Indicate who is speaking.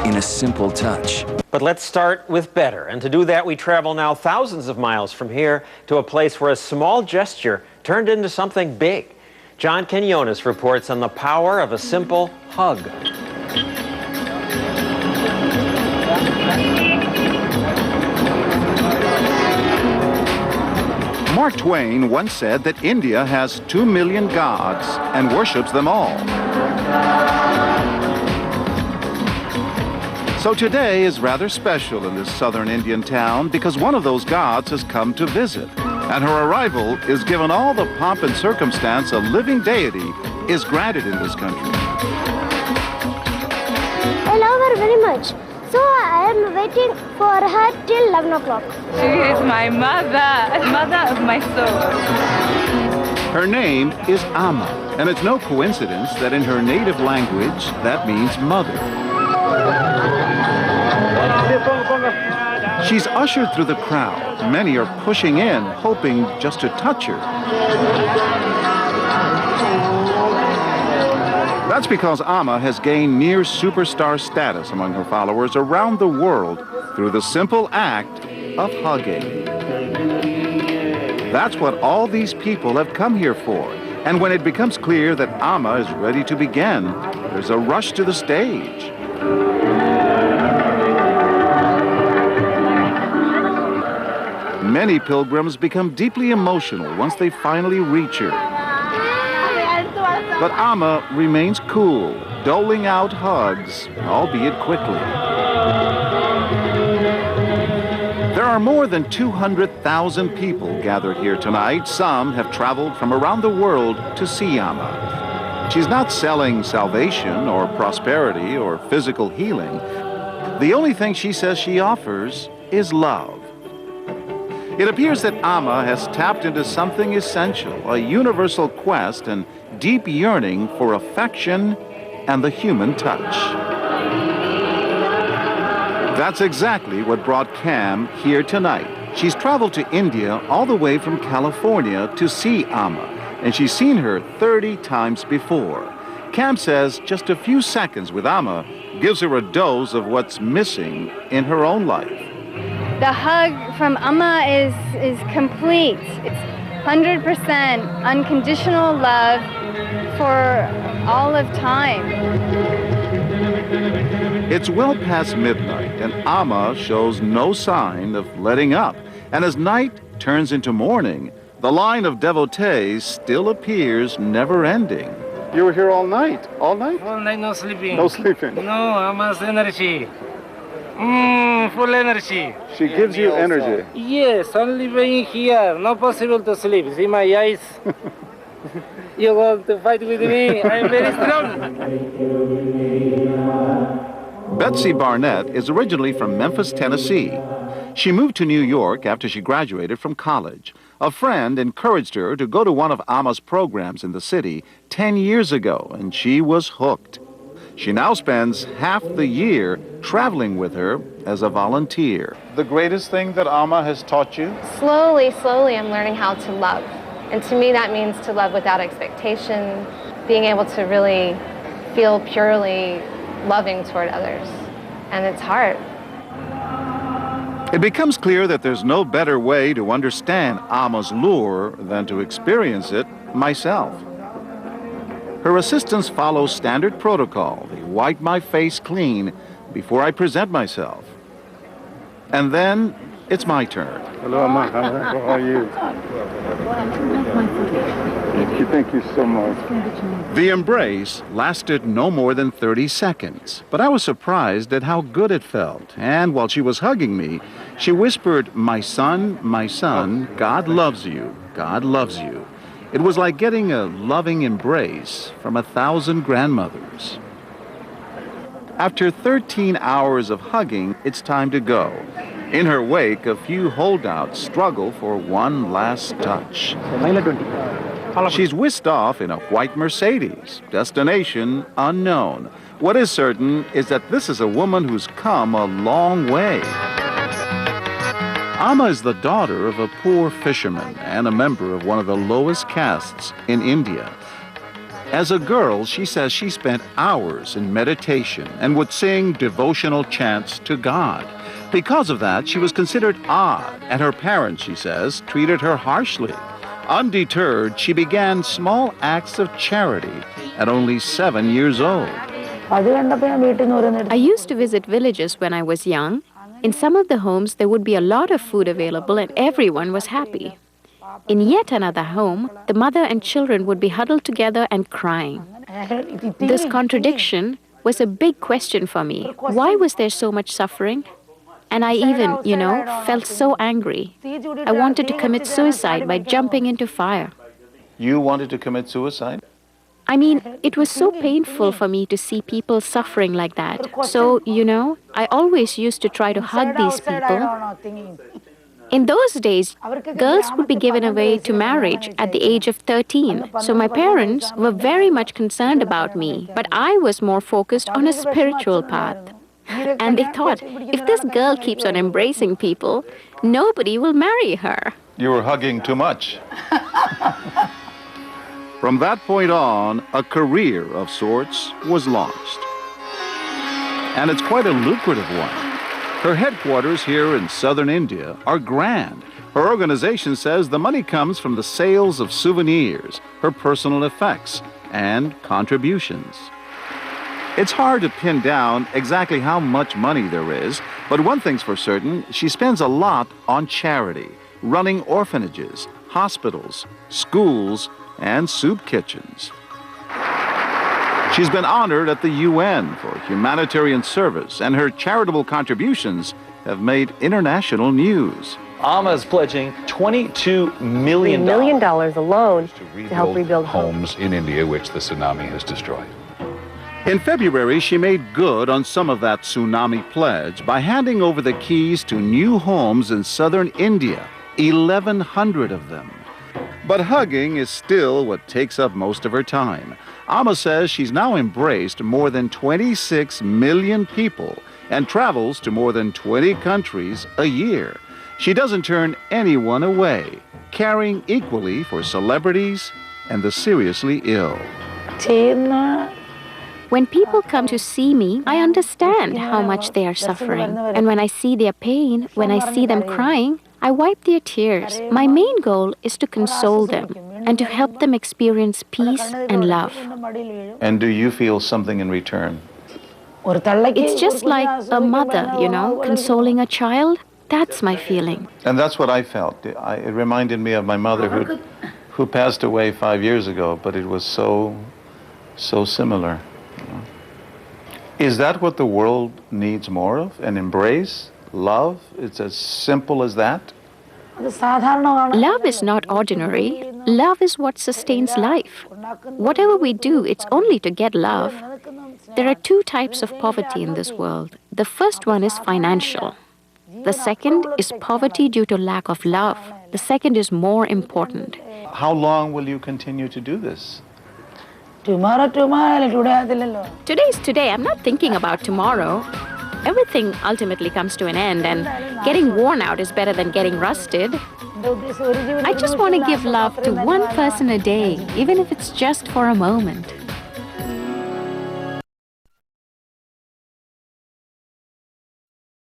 Speaker 1: in a simple touch.
Speaker 2: But let's start with better. And to do that, we travel now thousands of miles from here to a place where a small gesture turned into something big. John Quinones reports on the power of a simple hug.
Speaker 3: Mark Twain once said that India has 2 million gods and worships them all. So today is rather special in this southern Indian town because one of those gods has come to visit. And her arrival is given all the pomp and circumstance a living deity is granted in this country.
Speaker 4: I love her very much. So I am waiting for her till 11 o'clock.
Speaker 5: She is my mother of my soul.
Speaker 3: Her name is Amma, and it's no coincidence that in her native language, that means mother. She's ushered through the crowd. Many are pushing in, hoping just to touch her. That's because Amma has gained near superstar status among her followers around the world through the simple act of hugging. That's what all these people have come here for. And when it becomes clear that Amma is ready to begin, there's a rush to the stage. Many pilgrims become deeply emotional once they finally reach her. But Amma remains cool, doling out hugs, albeit quickly. There are more than 200,000 people gathered here tonight. Some have traveled from around the world to see Amma. She's not selling salvation or prosperity or physical healing. The only thing she says she offers is love. It appears that Amma has tapped into something essential, a universal quest and deep yearning for affection and the human touch. That's exactly what brought Cam here tonight. She's traveled to India all the way from California to see Amma, and she's seen her 30 times before. Cam says just a few seconds with Amma gives her a dose of what's missing in her own life.
Speaker 5: The hug from Amma is complete. It's 100% unconditional love for all of time.
Speaker 3: It's well past midnight, and Amma shows no sign of letting up. And as night turns into morning, the line of devotees still appears never-ending. You were here all night? All night?
Speaker 6: All night, no sleeping.
Speaker 3: No sleeping.
Speaker 6: No, Amma's energy. Full energy.
Speaker 3: She gives you energy.
Speaker 6: Yes, only being here. Not possible to sleep. See my eyes? You want to fight with me? I'm very strong.
Speaker 3: Betsy Barnett is originally from Memphis, Tennessee. She moved to New York after she graduated from college. A friend encouraged her to go to one of Amma's programs in the city 10 years ago, and she was hooked. She now spends half the year traveling with her as a volunteer. The greatest thing that Amma has taught you?
Speaker 7: Slowly, I'm learning how to love. And to me, that means to love without expectation, being able to really feel purely loving toward others. And it's hard.
Speaker 3: It becomes clear that there's no better way to understand Amma's lure than to experience it myself. Her assistants follow standard protocol. They wipe my face clean before I present myself. And then it's my turn.
Speaker 8: Hello, Amma. How are you? Thank you so much.
Speaker 3: The embrace lasted no more than 30 seconds, but I was surprised at how good it felt. And while she was hugging me, she whispered, my son, God loves you. God loves you." It was like getting a loving embrace from 1,000 grandmothers. After 13 hours of hugging, it's time to go. In her wake, a few holdouts struggle for one last touch. She's whisked off in a white Mercedes, destination unknown. What is certain is that this is a woman who's come a long way. Amma is the daughter of a poor fisherman and a member of one of the lowest castes in India. As a girl, she says she spent hours in meditation and would sing devotional chants to God. Because of that, she was considered odd, and her parents, she says, treated her harshly. Undeterred, she began small acts of charity at only 7 years old.
Speaker 1: I used to visit villages when I was young. In some of the homes, there would be a lot of food available and everyone was happy. In yet another home, the mother and children would be huddled together and crying. This contradiction was a big question for me. Why was there so much suffering? And I even, felt so angry. I wanted to commit suicide by jumping into fire.
Speaker 3: You wanted to commit suicide?
Speaker 1: I mean, it was so painful for me to see people suffering like that. So, I always used to try to hug these people. In those days, girls would be given away to marriage at the age of 13. So my parents were very much concerned about me, but I was more focused on a spiritual path. And they thought, if this girl keeps on embracing people, nobody will marry her.
Speaker 3: You were hugging too much. From that point on, a career of sorts was launched. And it's quite a lucrative one. Her headquarters here in southern India are grand. Her organization says the money comes from the sales of souvenirs, her personal effects, and contributions. It's hard to pin down exactly how much money there is, but one thing's for certain, she spends a lot on charity, running orphanages, hospitals, schools, and soup kitchens. She's been honored at the UN for humanitarian service, and her charitable contributions have made international news.
Speaker 9: Amma is pledging $22 million
Speaker 10: alone
Speaker 9: to
Speaker 10: help rebuild
Speaker 8: homes in India, which the tsunami has destroyed.
Speaker 3: In February, she made good on some of that tsunami pledge by handing over the keys to new homes in southern India, 1,100 of them. But hugging is still what takes up most of her time. Amma says she's now embraced more than 26 million people and travels to more than 20 countries a year. She doesn't turn anyone away, caring equally for celebrities and the seriously ill.
Speaker 1: When people come to see me, I understand how much they are suffering. And when I see their pain, when I see them crying, I wipe their tears. My main goal is to console them and to help them experience peace and love.
Speaker 9: And do you feel something in return?
Speaker 1: It's just like a mother, consoling a child. That's my feeling.
Speaker 9: And that's what I felt. It reminded me of my mother who passed away 5 years ago, but it was so similar. Is that what the world needs more of? An embrace? Love? It's as simple as that?
Speaker 1: Love is not ordinary. Love is what sustains life. Whatever we do, it's only to get love. There are two types of poverty in this world. The first one is financial. The second is poverty due to lack of love. The second is more important.
Speaker 9: How long will you continue to do this?
Speaker 1: Today's today. I'm not thinking about tomorrow. Everything ultimately comes to an end, and getting worn out is better than getting rusted. I just want to give love to one person a day, even if it's just for a moment.